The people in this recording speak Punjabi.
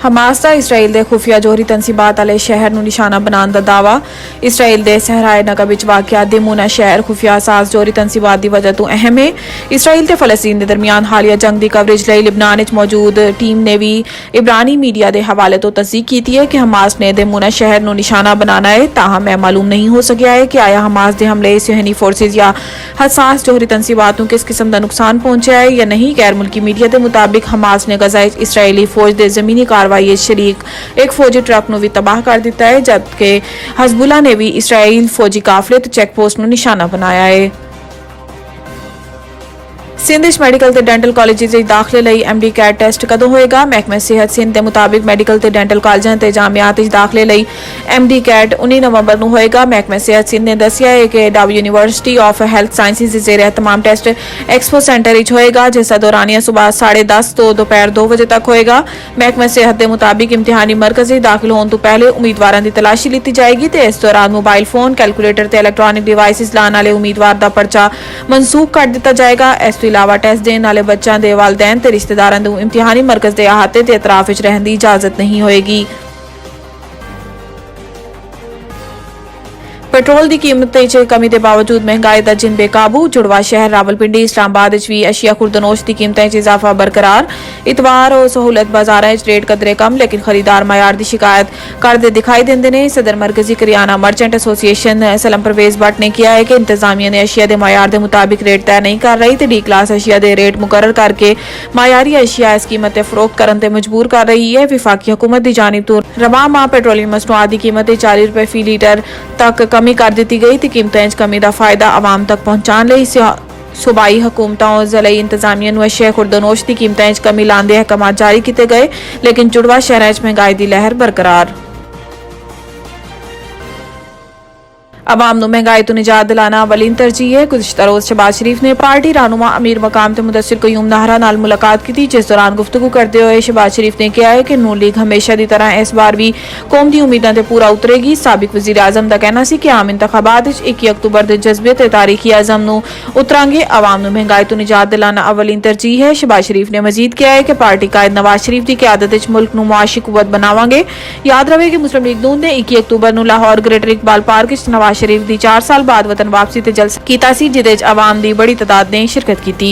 ਹਮਾਸ ਦਾ ਇਸਰਾਈਲ ਦੇ ਖੁਫੀਆ ਜੋਹਰੀ ਤਨਸੀਬਾਤ ਵਾਲੇ ਸ਼ਹਿਰ ਨੂੰ ਨਿਸ਼ਾਨਾ ਬਣਾਉਣ ਦਾ ਦਾਅਵਾ। ਇਸਰਾਈਲ ਦੇ ਸਹਰਾਏ ਨਕਬ ਵਿੱਚ ਵਾਕਿਆ ਦਿਮੂਨਾ ਸ਼ਹਿਰ ਖੁਫੀਆ ਅਸਾਸ ਜੋਹਰੀ ਤਨਸੀਬਾਤ ਦੀ ਵਜ੍ਹਾ ਤੋਂ ਅਹਿਮ ਹੈ। ਇਸਰਾਈਲ ਤੇ ਫਲਸਤੀਨ ਦੇ ਦਰਮਿਆਨ ਹਾਲੀਆ ਜੰਗ ਦੀ ਕਵਰੇਜ ਲਈ ਲਿਬਨਾਨ ਵਿੱਚ ਮੌਜੂਦ ਟੀਮ ਨੇ ਵੀ ਇਬਰਾਨੀ ਮੀਡੀਆ ਦੇ ਹਵਾਲੇ ਤੋਂ ਤਸਦੀਕ ਕੀਤੀ ਹੈ ਕਿ ਹਮਾਸ ਨੇ ਦਿਮੂਨਾ ਸ਼ਹਿਰ ਨੂੰ ਨਿਸ਼ਾਨਾ ਬਣਾਉਣਾ ਹੈ। ਤਾਹਮ ਇਹ ਮਾਲੂਮ ਨਹੀਂ ਹੋ ਸਕਿਆ ਹੈ ਕਿ ਆਇਆ ਹਮਾਸ ਦੇ ਹਮਲੇ ਸਿਹਨੀ ਫੋਰਸਿਸ ਜਾਂ ਹਸਾਸ ਜੋਹਰੀ ਤਨਸੀਬਾਤ ਨੂੰ ਕਿਸ ਕਿਸਮ ਦਾ ਨੁਕਸਾਨ ਪਹੁੰਚਿਆ ਹੈ ਜਾਂ ਨਹੀਂ। ਗੈਰ ਮੁਲਕੀ ਮੀਡੀਆ ਦੇ ਮੁਤਾबिक ਹਮਾਸ ਨੇ ਗਜ਼ਾ ਵਿੱਚ ਇਸਰਾਈਲੀ ਫੌਜ ਦੇ ਜ਼ਮੀਨੀ ਕਾਰਵਾਈ ਸ਼ਰੀਕ ਇੱਕ ਫੌਜੀ ਟਰੱਕ ਨੂੰ ਵੀ ਤਬਾਹ ਕਰ ਦਿੱਤਾ ਹੈ, ਜਦਕਿ ਹਜ਼ਬੁੱਲਾ ਨੇ ਵੀ ਇਸਰਾਈਲ ਫੌਜੀ ਕਾਫਲੇ ਤੇ ਚੈੱਕ ਪੋਸਟ ਨੂੰ ਨਿਸ਼ਾਨਾ ਬਣਾਇਆ ਹੈ। ਸਿੰਧ ਵਿੱਚ ਮੈਡੀਕਲ ਤੇ ਡੈਂਟਲ ਕਾਲਜਿਸ ਵਿੱਚ ਦਾਖਲੇ ਲਈ ਐਮਡੀ ਕੈਟ ਟੈਸਟ ਕਦੋਂ ਹੋਏਗਾ। ਮਹਿਕਮੇ ਸਿਹਤ ਸਿੰਧ ਦੇ ਮੁਤਾबिक ਮੈਡੀਕਲ ਤੇ ਡੈਂਟਲ ਕਾਲਜਾਂ ਤੇ ਜਾਮਿਆਤ ਵਿੱਚ ਦਾਖਲੇ ਲਈ ਐਮਡੀ ਕੈਟ 19 ਨਵੰਬਰ ਨੂੰ ਹੋਏਗਾ। ਮਹਿਕਮੇ ਸਿਹਤ ਸਿੰਧ ਨੇ ਦੱਸਿਆ ਹੈ ਕਿ ਡਾਵ ਯੂਨੀਵਰਸਿਟੀ ਆਫ ਹੈਲਥ ਸਾਇੰਸਿਜ਼ ਦੇ ਜ਼ੇਰੇ ਤਮਾਮ ਟੈਸਟ ਐਕਸਪੋ ਸੈਂਟਰ ਵਿੱਚ ਹੋਏਗਾ, ਜਿਸ ਦਾ ਦੌਰਾਨੀਆ ਸਵੇਰ 10:30 ਤੋਂ ਦੁਪਹਿਰ 2 ਵਜੇ ਤੱਕ ਹੋਏਗਾ। ਮਹਿਕਮੇ ਸਿਹਤ ਦੇ ਮੁਤਾबिक ਇਮਤਿਹਾਨੀ ਮਰਕਜ਼ ਵਿੱਚ ਦਾਖਲ ਹੋਣ ਤੋਂ ਪਹਿਲੇ ਉਮੀਦਵਾਰਾਂ ਦੀ ਤਲਾਸ਼ੀ ਲਿੱਤੀ ਜਾਏਗੀ ਤੇ ਇਸ ਦੌਰਾਨ ਮੋਬਾਈਲ ਫੋਨ, ਕੈਲਕੂਲੇਟਰ ਤੇ ਇਲੈਕਟ੍ਰੋਨਿਕ ਡਿਵਾਈਸਿਸ ਲਾਉਣ ਵਾਲੇ ਉਮੀਦਵਾਰ ਦਾ ਪਰਚਾ ਮਨਸੂਖ ਕਰ ਦਿੱਤਾ ਜਾਏਗਾ। ਇਸ ਤੋਂ ਇਲਾਵਾ ਟੈਸਟ ਦੇਣ ਵਾਲੇ ਬੱਚਿਆਂ ਦੇ ਵਾਲਿदैन ਤੇ ਰਿਸ਼ਤੇਦਾਰਾਂ ਨੂੰ ਇਮਤਿਹਾਨੀ ਮਰਕਜ਼ ਦੇ ਅਹਾਤੇ ਤੇ ਇਤਰਾਫ ਵਿੱਚ ਰਹਿਣ ਦੀ ਇਜਾਜ਼ਤ ਨਹੀਂ ਹੋਏਗੀ। ਪੈਟਰੋਲ ਦੀ ਕੀਮਤ ਵਿੱਚ ਕਮੀ ਦੇ ਬਾਵਜੂਦ ਮਹਿੰਗਾਈ ਦਾ ਜਿੰਨ ਬੇਕਾਬੂ। ਜੁੜਵਾ ਸ਼ਹਿਰ ਰਾਵਲਪਿੰਡੀ ਇਸਲਾਮਾਬਾਦ ਵਿੱਚ ਵੀ ਅਸ਼ੀਆ ਖੁਰਦਨੋਸ਼ ਦੀ ਕੀਮਤਾਂ ਵਿੱਚ ਇਜ਼ਾਫਾ ਬਰਕਰਾਰ। ਇਤਵਾਰ ਉਹ ਸਹੂਲਤ ਬਾਜ਼ਾਰਾਂ ਵਿੱਚ ਰੇਟ ਕਦਰੇ ਕਮ ਲੇਕਿਨ ਖਰੀਦਾਰ ਮਾਇਆਰ ਦੀ ਸ਼ਿਕਾਇਤ ਕਰਦੇ ਦਿਖਾਈ ਦਿੰਦੇ ਨੇ। ਸਦਰ ਮਰਕਜ਼ੀ ਕਰਿਆਨਾ ਮਰਚੈਂਟ ਐਸੋਸੀਏਸ਼ਨ ਸਲਮ ਪਰਵੇਜ਼ ਭੱਟ ਨੇ ਕਿਹਾ ਹੈ ਕਿ ਇੰਤਜ਼ਾਮੀਆ ਨੇ ਅਸ਼ੀਆ ਦੇ ਮਾਇਆਰ ਦੇ ਮੁਤਾबिक ਰੇਟ ਤੈਅ ਨਹੀਂ ਕਰ ਰਹੀ ਤੇ ਡੀ ਕਲਾਸ ਅਸ਼ੀਆ ਦੇ ਰੇਟ ਮੁਕਰਰ ਕਰਕੇ ਮਾਇਆਰੀ ਅਸ਼ੀਆ ਇਸ ਕੀਮਤ ਤੇ ਫਰੋਖਤ ਕਰਨ ਤੇ ਮਜਬੂਰ ਕਰ ਰਹੀ ਹੈ। ਵਿਫਾਕੀ ਹੁਕੂਮਤ ਦੀ ਜਾनिब ਤੋਂ ਰਵਾਂ ਮਾਹ ਪੈਟਰੋਲੀਅਮ ਮਸਨੂਆਤ ਦੀ ਕੀਮਤ 40 ਰੁਪਏ ਫੀ ਲੀਟਰ ਤੱਕ ਕਮੀ ਕਰ ਦਿੱਤੀ ਗਈ ਤੇ ਕੀਮਤਾਂ ਵਿੱਚ ਕਮੀ ਦਾ ਫਾਇਦਾ ਆਵਾਮ ਤੱਕ ਪਹੁੰਚਾਉਣ ਲਈ सूबाई हुकूमतों और ज़िलाई इंतजामिया ਨੂੰ ਅਸ਼ੀਆ ਖੁਰਦਨੋਸ਼ ਦੀ ਕੀਮਤਾਂ ਵਿੱਚ ਕਮੀ ਲਾਉਣ ਦੇ ਅਹਿਕਾਮਾਤ ਜਾਰੀ ਕੀਤੇ ਗਏ, ਲੇਕਿਨ ਜੁੜਵਾ ਸ਼ਹਿਰਾਂ ਵਿੱਚ ਮਹਿੰਗਾਈ ਦੀ ਲਹਿਰ ਬਰਕਰਾਰ। अवाम ਨੂੰ महंगाई तो निजात दिलाना अवलीन तरजीह है। गुज़िश्ता रोज़ शहबाज शरीफ ने पार्टी रहनुमा अमीर मकाम ते मुदस्सिर कयूम नाहरा नाल मुलाकात की, जिस दौरान गुफ्तगू करते हुए शहबाज शरीफ ने कहा है कि नून लीग हमेशा की तरह इस बार भी कौम दी उम्मीदां ते पूरा उतरेगी। साबिक वज़ीर आज़म का कहना सी कि आम इंतखाबात 21 अक्तूबर के जज्बे ते तारीखी आज़म नूं उतरांगे। अवाम नूं महंगाई तो निजात दिलाना अवलीन तरजीह है। शहबाज शरीफ ने मजीद कहा है कि पार्टी कायद नवाज शरीफ की क्यादत विच मुल्क नूं मुआशी कुव्वत बनावांगे। याद रहे कि मुस्लिम लीग नून ने 21 अक्तूबर नूं लाहौर ग्रेटर इकबाल पार्क विच नवाज शरीफ की 4 साल बाद वतन वापसी ते जलसा कीता सी, जिहदे विच अवाम दी बड़ी तादाद ने शिरकत की।